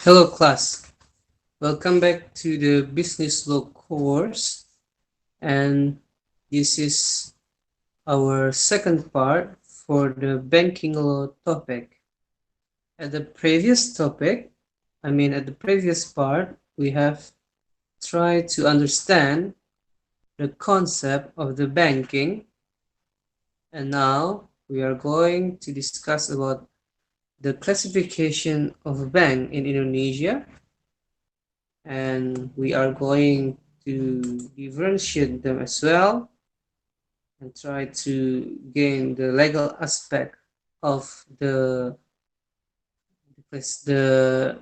Hello class, welcome back to the business law course, and this is our second part for the banking law topic. At the previous topic, at the previous part, we have tried to understand the concept of the banking, and now we are going to discuss about the classification of a bank in Indonesia, and we are going to differentiate them as well and try to gain the legal aspect of the the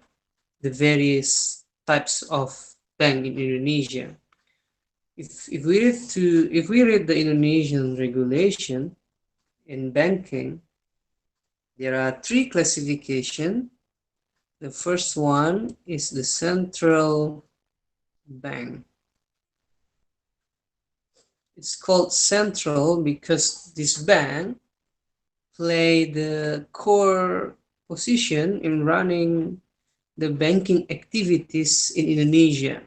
various types of bank in Indonesia. If we read the Indonesian regulation in banking, there are three classification. The first one is the central bank. It's called central because this bank play the core position in running the banking activities in Indonesia.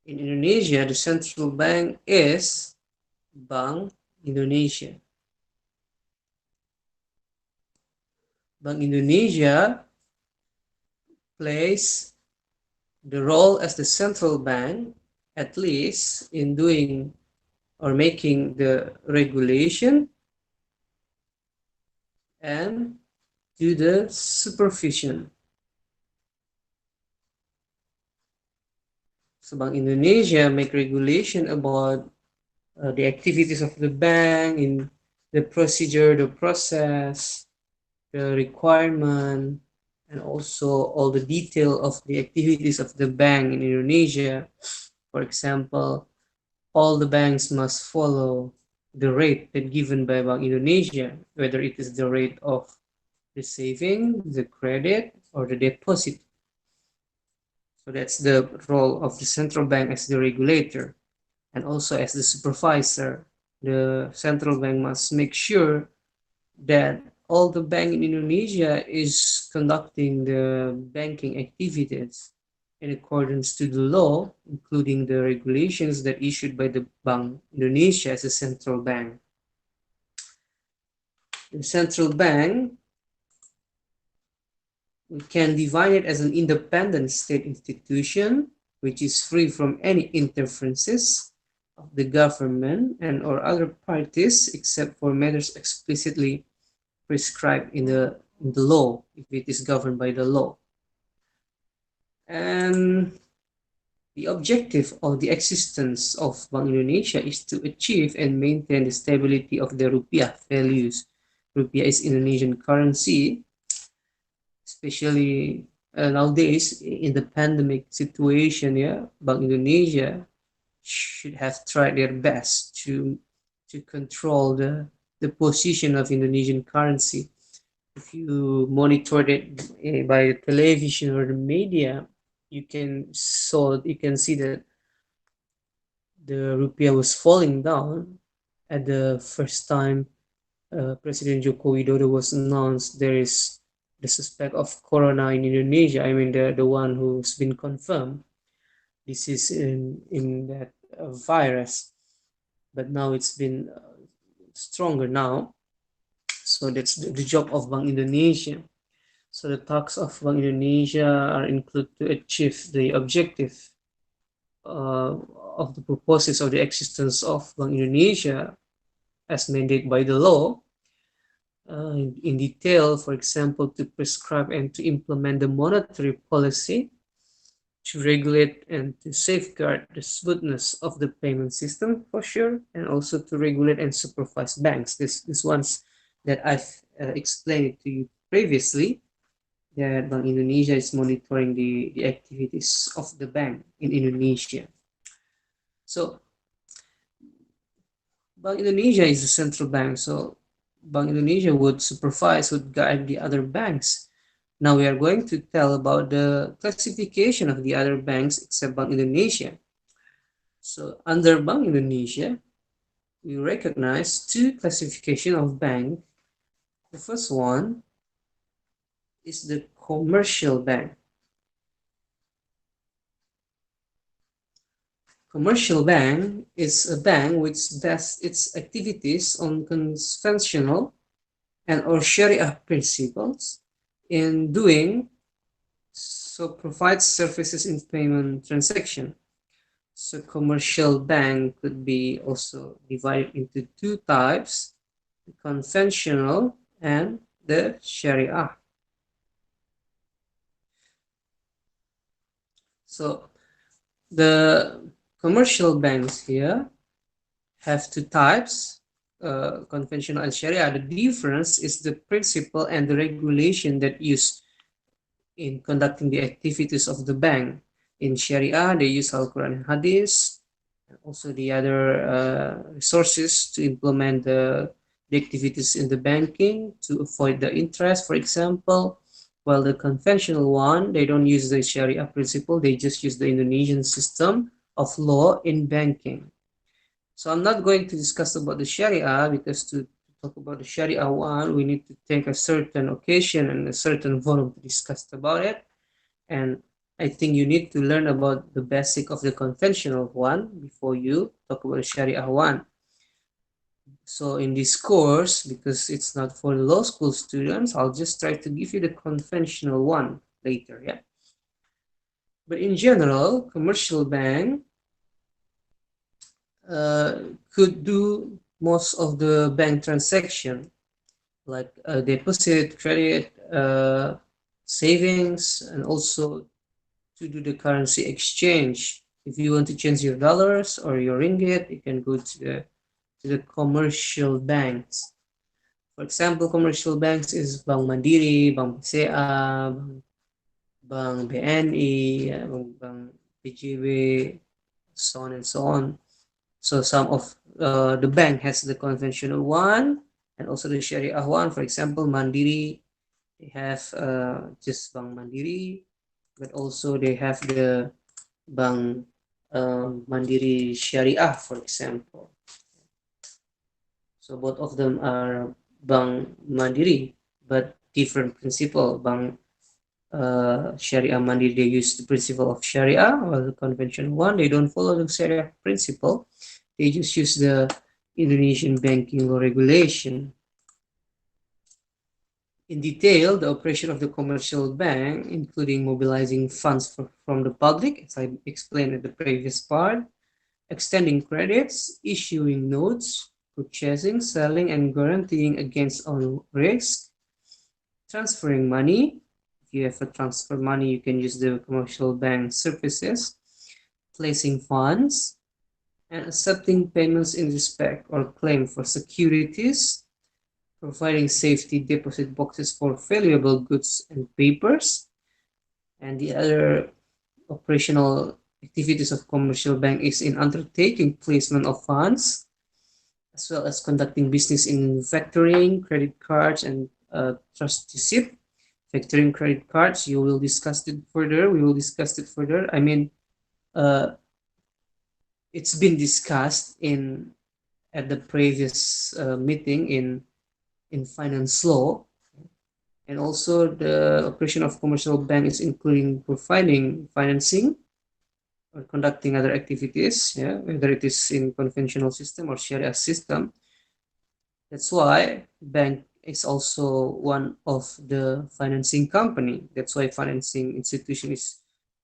In Indonesia, the central bank is Bank Indonesia. Bank Indonesia plays the role as the central bank, at least in doing or making the regulation and do the supervision. So Bank Indonesia make regulation about the activities of the bank in the procedure, the process, the requirement, and also all the detail of the activities of the bank in Indonesia. For example, all the banks must follow the rate that given by Bank Indonesia, whether it is the rate of the saving, the credit, or the deposit. So that's the role of the central bank as the regulator and also as the supervisor. The central bank must make sure that all the bank in Indonesia is conducting the banking activities in accordance to the law, including the regulations that issued by the Bank Indonesia as a central bank. The central bank, we can divide it as an independent state institution, which is free from any interferences of the government and or other parties except for matters explicitly prescribed in the law, if it is governed by the law. And the objective of the existence of Bank Indonesia is to achieve and maintain the stability of the rupiah values. Rupiah is Indonesian currency, especially nowadays in the pandemic situation. Yeah, Bank Indonesia should have tried their best to control the position of Indonesian currency. If you monitor it by the television or the media, you can see that the rupiah was falling down at the first time President Joko Widodo was announced there is the suspect of corona in Indonesia. The one who's been confirmed. This is in that virus, but now it's been stronger now. So that's the job of Bank Indonesia. So the tasks of Bank Indonesia are include to achieve the objective uh, of the purposes of the existence of Bank Indonesia as mandated by the law in detail, for example, to prescribe and to implement the monetary policy, to regulate and to safeguard the smoothness of the payment system for sure, and also to regulate and supervise banks. This ones that I've explained to you previously, that Bank Indonesia is monitoring the activities of the bank in Indonesia. So Bank Indonesia is the central bank, so Bank Indonesia would supervise, would guide the other banks. Now we are going to tell about the classification of the other banks except Bank Indonesia. So under Bank Indonesia, we recognize two classification of bank. The first one is the commercial bank. Commercial bank is a bank which does its activities on conventional and or Sharia principles. In doing so, provides services in payment transaction. So commercial bank could be also divided into two types, the conventional and the Sharia. So the commercial banks here have two types, conventional and Sharia. The difference is the principle and the regulation that used in conducting the activities of the bank. In Sharia, they use Al-Quran and Hadith, and also the other resources to implement the activities in the banking to avoid the interest, for example. While the conventional one, they don't use the Sharia principle, they just use the Indonesian system of law in banking. So I'm not going to discuss about the Sharia because to talk about the Sharia one, we need to take a certain occasion and a certain forum to discuss about it. And I think you need to learn about the basic of the conventional one before you talk about the Sharia one. So in this course, because it's not for the law school students, I'll just try to give you the conventional one later, yeah. But in general, commercial bank uh, could do most of the bank transaction, like deposit, credit, savings, and also to do the currency exchange. If you want to change your dollars or your ringgit, you can go to the commercial banks. For example, commercial banks is Bank Mandiri, Bank BCA, Bank BNI, Bank PJB, so on and so on. So some of the bank has the conventional one and also the Sharia one. For example, Mandiri, they have just Bank Mandiri, but also they have the Bank Mandiri Syariah, for example. So both of them are Bank Mandiri, but different principle. Bank Sharia Mandiri, they use the principle of Sharia, or the conventional one, they don't follow the Sharia principle. They just use the Indonesian banking law regulation. In detail, the operation of the commercial bank, including mobilizing funds from the public, as I explained in the previous part, extending credits, issuing notes, purchasing, selling, and guaranteeing against all risk, transferring money. If you have to transfer money, you can use the commercial bank services, placing funds, and accepting payments in respect or claim for securities, providing safety deposit boxes for valuable goods and papers, and the other operational activities of commercial bank is in undertaking placement of funds, as well as conducting business in factoring, credit cards, and trusteeship. Factoring credit cards, you will discuss it further. We will discuss it further. I mean, uh, it's been discussed in at the previous meeting in finance law, and also the operation of commercial bank is including providing financing or conducting other activities, yeah, whether it is in conventional system or Sharia system. That's why bank is also one of the financing company. That's why financing institution is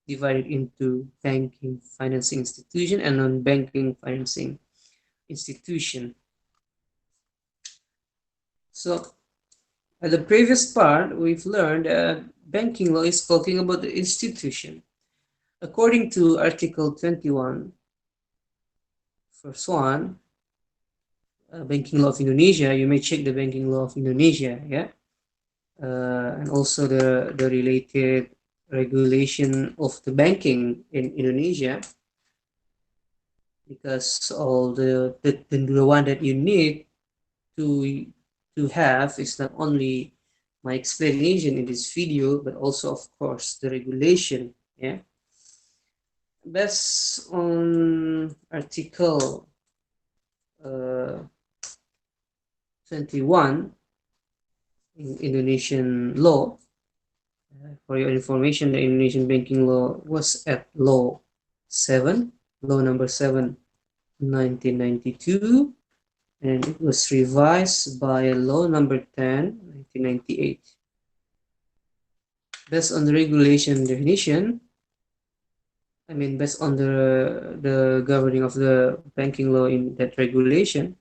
divided into banking financing institution and non-banking financing institution. So at the previous part, we've learned that banking law is talking about the institution. According to Article 21, first one, banking law of Indonesia, you may check the banking law of Indonesia, yeah, and also the related regulation of the banking in Indonesia, because all the one that you need to to have is not only my explanation in this video, but also of course the regulation, yeah. Based on Article 21 in Indonesian law, for your information, the Indonesian banking law was at Law 7 Law number 7, 1992, and it was revised by Law number 10, 1998. Based on the regulation definition, based on the governing of the banking law in that regulation,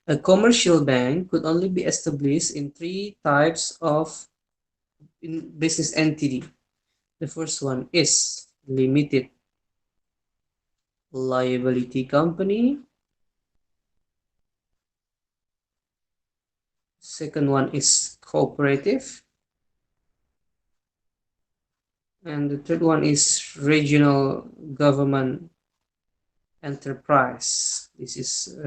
a commercial bank could only be established in three types of business entity. The first one is limited liability company. Second one is cooperative. And the third one is regional government enterprise. This is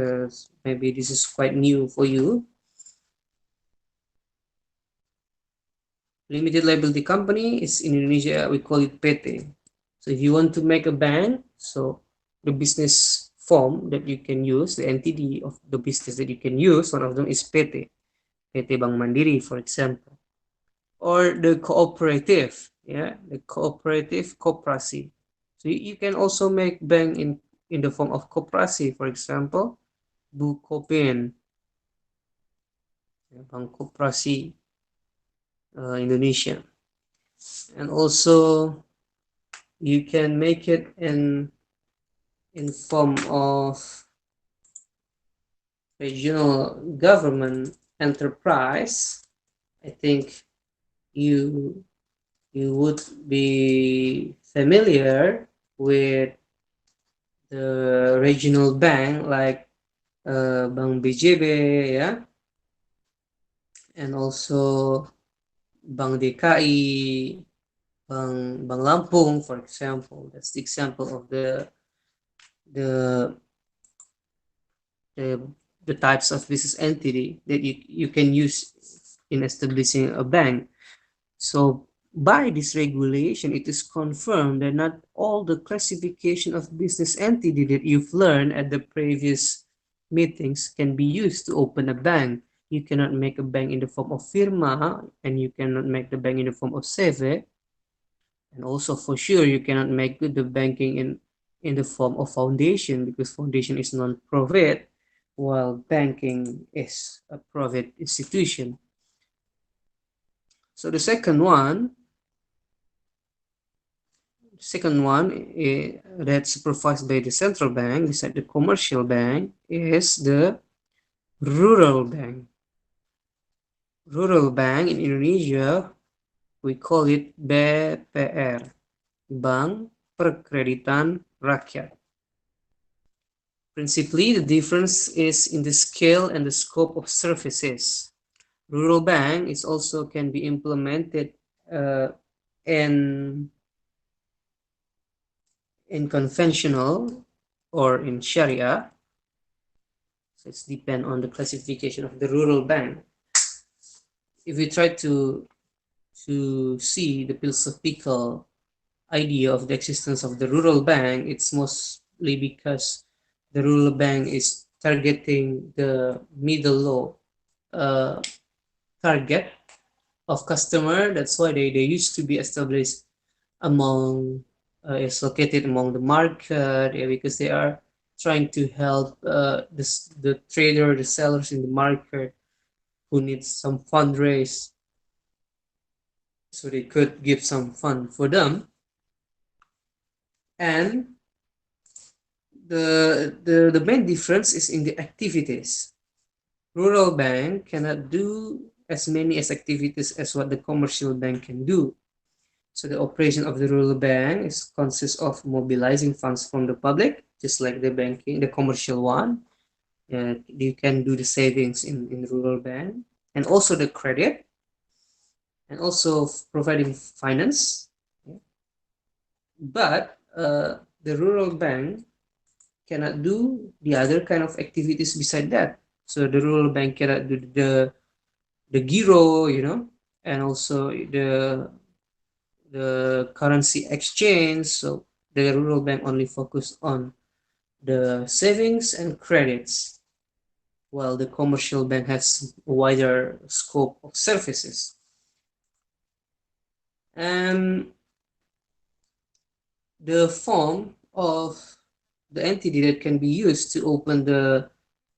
maybe this is quite new for you. Limited liability company is in Indonesia, we call it PT. So if you want to make a bank, so the business form that you can use, the entity of the business that you can use, one of them is PT. PT Bank Mandiri, for example. Or the cooperative, yeah, the cooperative koperasi. So you can also make bank in the form of koperasi, for example, Bukopin, Bank Koperasi Indonesia. And also you can make it in form of regional government enterprise. I think you would be familiar with the regional bank like Bank BJB, yeah, and also Bank DKI, Bank Lampung, for example. That's the example of the the, the types of business entity that you can use in establishing a bank. So by this regulation, it is confirmed that not all the classification of business entity that you've learned at the previous meetings can be used to open a bank. You cannot make a bank in the form of firma, and you cannot make the bank in the form of seve. And also for sure, you cannot make the banking in the form of foundation, because foundation is non-profit, while banking is a private institution. So the second one that's supervised by the central bank beside the commercial bank is the rural bank. Rural bank in Indonesia, we call it BPR, Bank Perkreditan Rakyat. Principally, the difference is in the scale and the scope of services. Rural bank is also can be implemented in conventional or in Sharia. So it's depend on the classification of the rural bank. If we try to see the philosophical idea of the existence of the rural bank, it's mostly because the rural bank is targeting the middle low target of customer. That's why they used to be established among is located among the market, because they are trying to help the trader, the sellers in the market who needs some fundraise, so they could give some fund for them. And the main difference is in the activities. Rural bank cannot do as many as activities as what the commercial bank can do. So the operation of the rural bank consists of mobilizing funds from the public, just like the banking, the commercial one. You can do the savings in rural bank, and also the credit, and also providing finance. But the rural bank cannot do the other kind of activities beside that. So the rural bank cannot do the giro, and also the currency exchange. So the rural bank only focus on the savings and credits, while the commercial bank has a wider scope of services. And the form of the entity that can be used to open the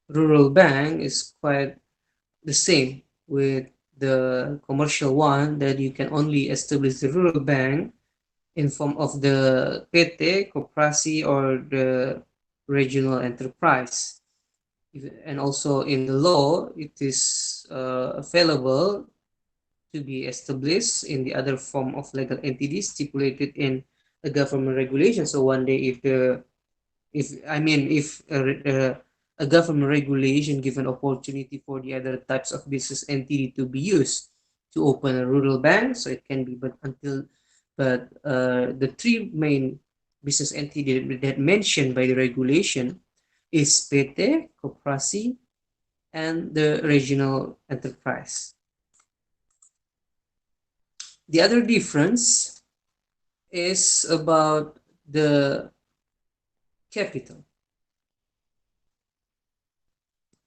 rural bank is quite the same with the commercial one, that you can only establish the rural bank in form of the PT, Koperasi, or the regional enterprise. And also in the law, it is available to be established in the other form of legal entities stipulated in a government regulation. So one day, if a government regulation give an opportunity for the other types of business entity to be used to open a rural bank, so it can be, but the three main business entity that mentioned by the regulation is PT, Koperasi, and the regional enterprise. The other difference is about the capital.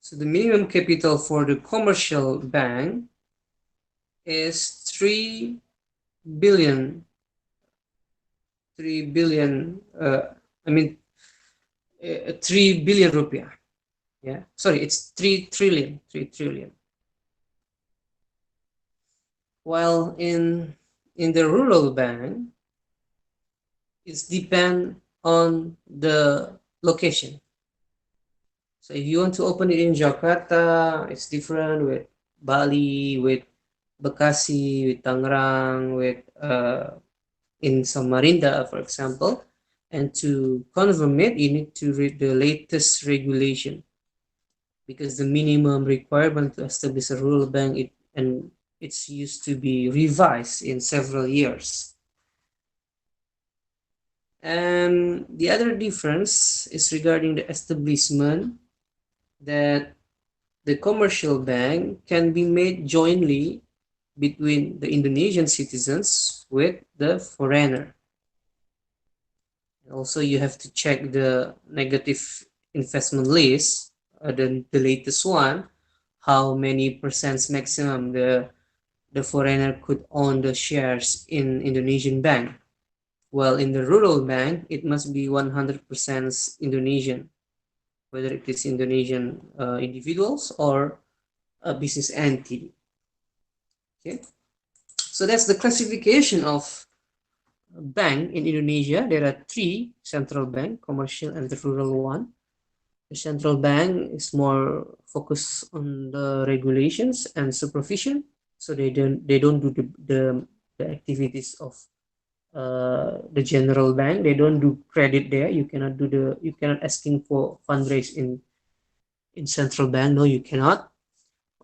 So the minimum capital for the commercial bank is 3 billion, I mean, 3 billion rupiah. Yeah, sorry, it's 3 trillion. While in the rural bank, it's depend on the location. So if you want to open it in Jakarta, it's different with Bali, with Bekasi, with Tangerang, with in Samarinda, for example. And to confirm it, you need to read the latest regulation, because the minimum requirement to establish a rural bank, it's used to be revised in several years. And the other difference is regarding the establishment, that the commercial bank can be made jointly between the Indonesian citizens with the foreigner. Also, you have to check the negative investment list, the latest one, how many percents maximum the foreigner could own the shares in Indonesian bank. While in the rural bank, it must be 100% Indonesian, whether it is Indonesian individuals or a business entity. Okay, so that's the classification of bank in Indonesia. There are three: central bank, commercial, and the rural one. The central bank is more focused on the regulations and supervision, so they don't do the activities of the general bank. They don't do credit there. You cannot asking for fundraise in central bank. No, you cannot.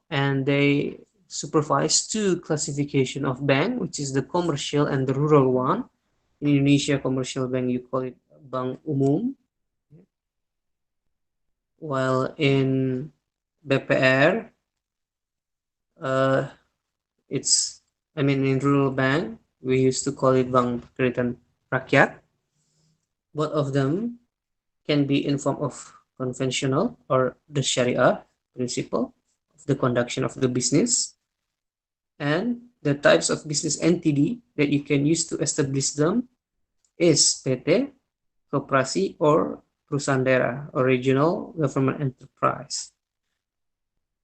And they supervise two classification of bank, which is the commercial and the rural one. In Indonesia, commercial bank, you call it bank umum, while in BPR, it's, in rural bank, we used to call it Bank Pekreditan Rakyat. Both of them can be in form of conventional or the Sharia principle of the conduction of the business. And the types of business entity that you can use to establish them is PT, Koperasi, or perusahaan daerah, or regional government enterprise.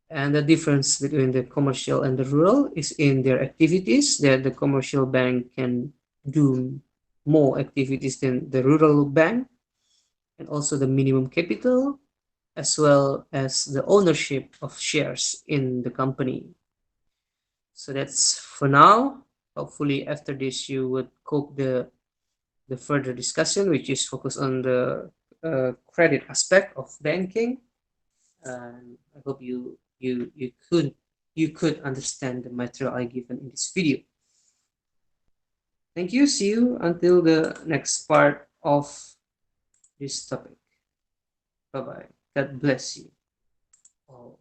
And the difference between the commercial and the rural is in their activities, that the commercial bank can do more activities than the rural bank, and also the minimum capital, as well as the ownership of shares in the company. So that's for now. Hopefully after this you would cope the further discussion, which is focused on the credit aspect of banking. I hope you could understand the material I given in this video. Thank you. See you until the next part of this topic. Bye bye. God bless you all.